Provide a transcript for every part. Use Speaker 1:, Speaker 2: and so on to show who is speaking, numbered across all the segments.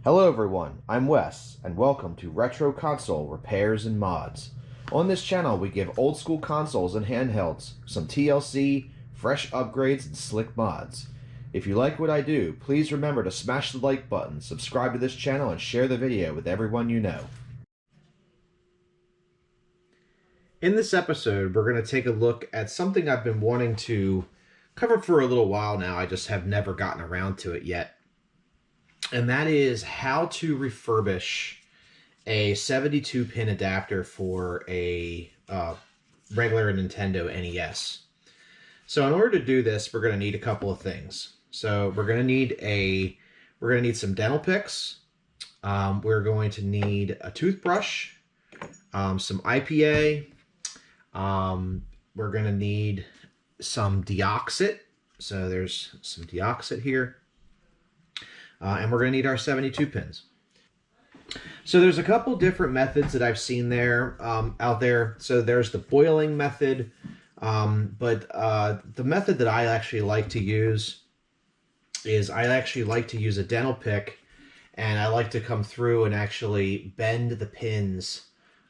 Speaker 1: Hello everyone, I'm Wes, and welcome to Retro Console Repairs and Mods. On this channel we give old school consoles and handhelds some TLC, fresh upgrades, and slick mods. If you like what I do, please remember to smash the like button, subscribe to this channel, and share the video with everyone you know. In this episode, we're going to take a look at something I've been wanting to cover for a little while now. I just have never gotten around to it yet. And that is how to refurbish a 72-pin adapter for a regular Nintendo NES. So in order to do this, we're going to need a couple of things. So we're going to need some dental picks. We're going to need a toothbrush, some IPA. We're going to need some DeoxIT. So there's some DeoxIT here. And we're going to need our 72 pins. So there's a couple different methods that I've seen there out there. So there's the boiling method, but the method that I actually like to use is I actually like to use a dental pick, and I like to come through and actually bend the pins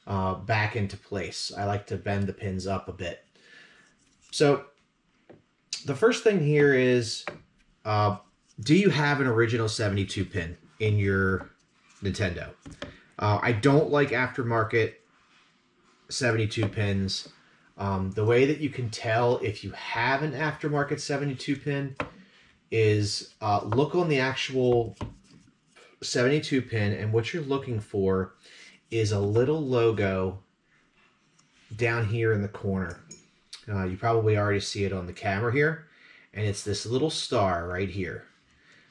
Speaker 1: back into place. I like to bend the pins up a bit. So the first thing here is, do you have an original 72 pin in your Nintendo? I don't like aftermarket 72 pins. The way that you can tell if you have an aftermarket 72 pin is look on the actual 72 pin, and what you're looking for is a little logo down here in the corner. You probably already see it on the camera here, and it's this little star right here.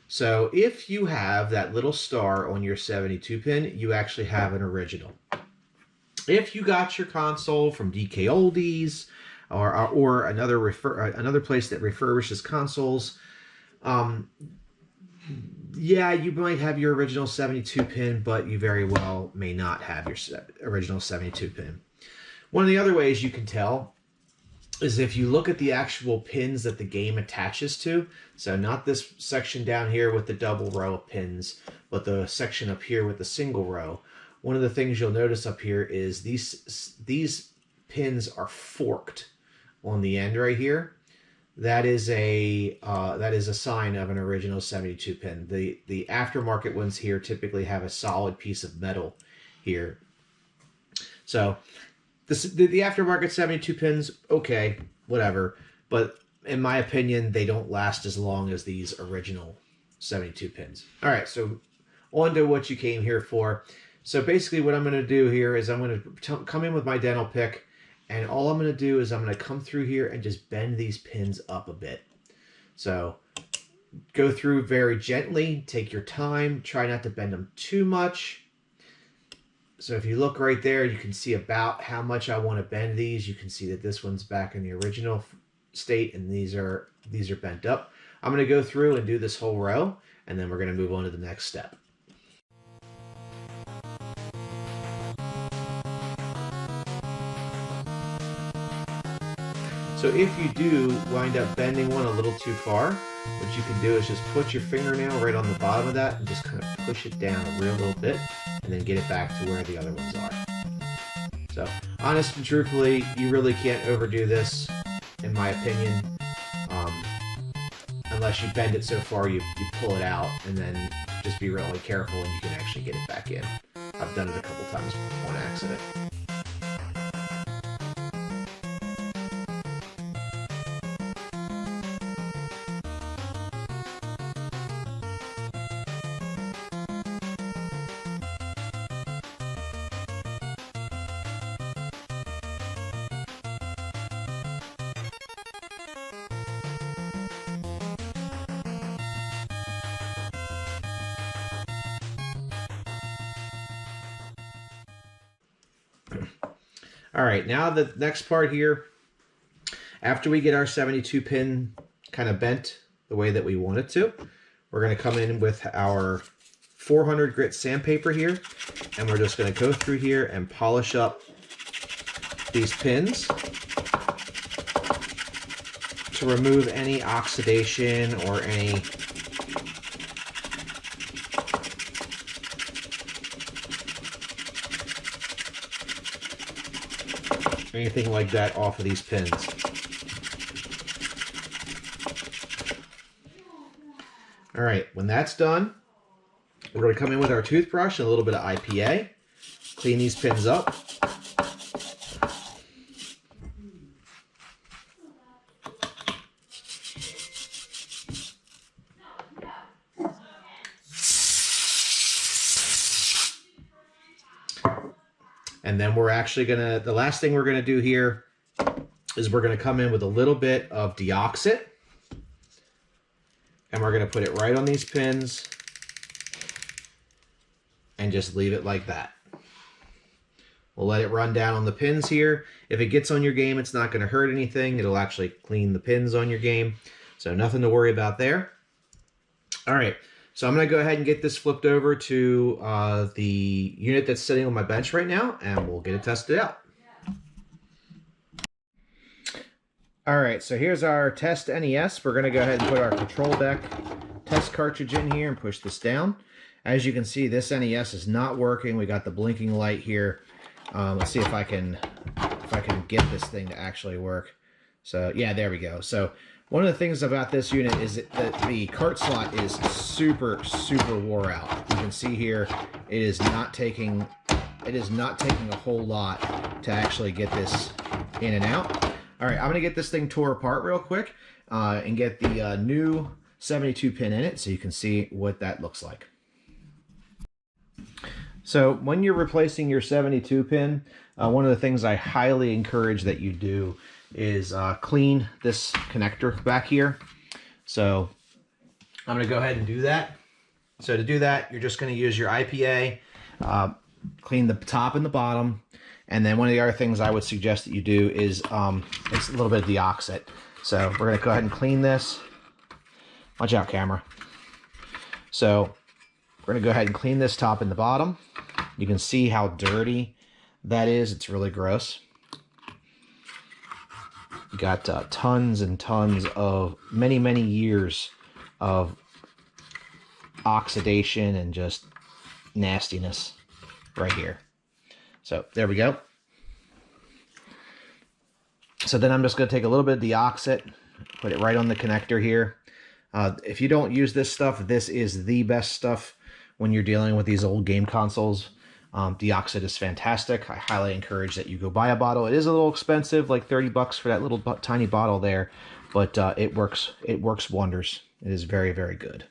Speaker 1: So if you have that little star on your 72 pin, you actually have an original. If you got your console from DK Oldies or another place that refurbishes consoles, yeah, you might have your original 72 pin, but you very well may not have your original 72 pin. One of the other ways you can tell is if you look at the actual pins that the game attaches to. So not this section down here with the double row of pins, but the section up here with the single row. One of the things you'll notice up here is these pins are forked on the end right here. That is a sign of an original 72 pin. The aftermarket ones here typically have a solid piece of metal here. So the aftermarket 72 pins, okay, whatever. But in my opinion, they don't last as long as these original 72 pins. All right, so on to what you came here for. So basically what I'm going to do here is I'm going to come in with my dental pick, and all I'm going to do is I'm going to come through here and just bend these pins up a bit. So go through very gently, take your time, try not to bend them too much. So if you look right there, you can see about how much I want to bend these. You can see that this one's back in the original state, and these are bent up. I'm going to go through and do this whole row, and then we're going to move on to the next step. So if you do wind up bending one a little too far, what you can do is just put your fingernail right on the bottom of that and just kind of push it down a real little bit, and then get it back to where the other ones are. So, honest and truthfully, you really can't overdo this, in my opinion, unless you bend it so far you pull it out, and then just be really careful and you can actually get it back in. I've done it a couple times on accident. All right, now the next part here, after we get our 72 pin kind of bent the way that we want it to, we're going to come in with our 400 grit sandpaper here, and we're just going to go through here and polish up these pins to remove any oxidation or any anything like that off of these pins. All right, when that's done, we're going to come in with our toothbrush and a little bit of IPA, clean these pins up. And then we're actually the last thing we're gonna do here is we're gonna come in with a little bit of DeoxIT, and we're gonna put it right on these pins and just leave it like that. We'll let it run down on the pins here. If it gets on your game, it's not gonna hurt anything. It'll actually clean the pins on your game. So nothing to worry about there. All right. So I'm going to go ahead and get this flipped over to the unit that's sitting on my bench right now, and we'll get it tested out. All right, so here's our test NES. We're going to go ahead and put our control deck test cartridge in here and push this down. As you can see, this NES is not working. We got the blinking light here. Let's see if I can get this thing to actually work. So yeah, there we go. So one of the things about this unit is that the cart slot is super wore out. You can see here it is not taking a whole lot to actually get this in and out. All right, I'm gonna get this thing tore apart real quick and get the new 72 pin in it so you can see what that looks like. So when you're replacing your 72 pin, one of the things I highly encourage that you do is clean this connector back here. So I'm going to go ahead and do that. So to do that, you're just going to use your IPA, clean the top and the bottom. And then one of the other things I would suggest that you do is it's a little bit of DeoxIT. So we're going to go ahead and clean this. Watch out, camera. So we're going to go ahead and clean this top and the bottom. You can see how dirty that is. It's really gross. Got tons and tons of many years of oxidation and just nastiness right here. So there we go. So then I'm just going to take a little bit of DeoxIT, put it right on the connector here. If you don't use this stuff, this is the best stuff when you're dealing with these old game consoles. DeoxIT is fantastic. I highly encourage that you go buy a bottle. It is a little expensive, like 30 bucks for that little tiny bottle there, but it works wonders. It is very good.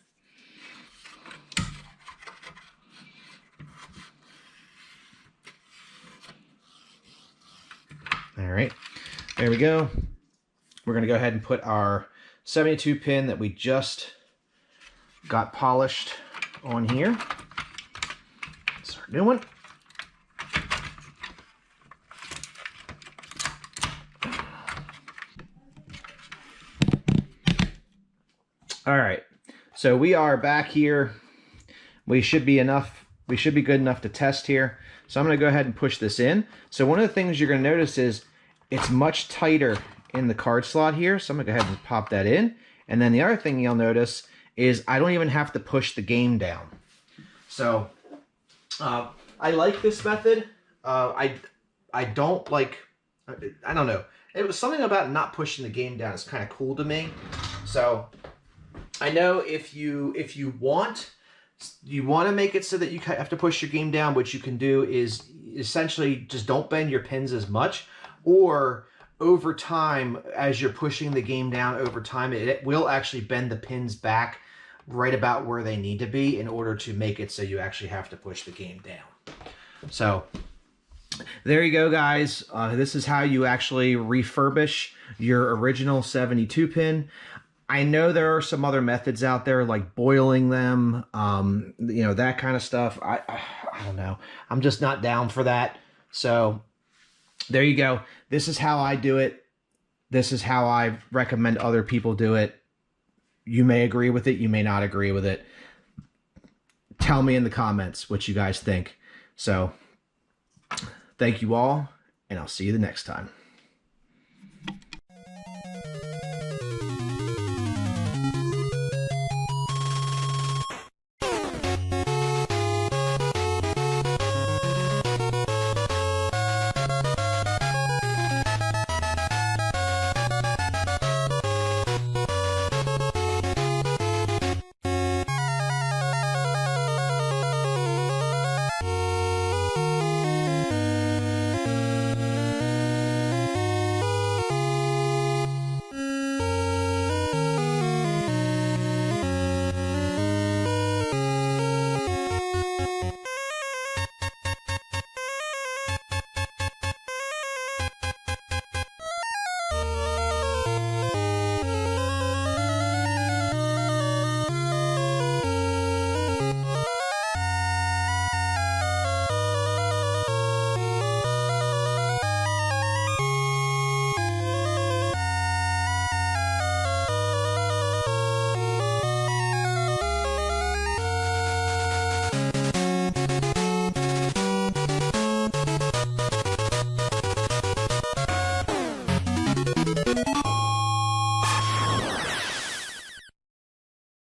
Speaker 1: All right, there we go. We're going to go ahead and put our 72 pin that we just got polished on here. Start doing. All right, so we are back here. We should be good enough to test here. So I'm going to go ahead and push this in. So one of the things you're going to notice is it's much tighter in the card slot here. So I'm going to go ahead and pop that in. And then the other thing you'll notice is I don't even have to push the game down. So I like this method. I don't like, I don't know. It was something about not pushing the game down is kind of cool to me. So I know if you want to make it so that you have to push your game down, what you can do is essentially just don't bend your pins as much, or over time, as you're pushing the game down over time, it will actually bend the pins back right about where they need to be in order to make it so you actually have to push the game down. So there you go, guys. This is how you actually refurbish your original 72 pin. I know there are some other methods out there like boiling them, you know, that kind of stuff. I don't know. I'm just not down for that. So there you go. This is how I do it. This is how I recommend other people do it. You may agree with it. You may not agree with it. Tell me in the comments what you guys think. So thank you all, and I'll see you the next time.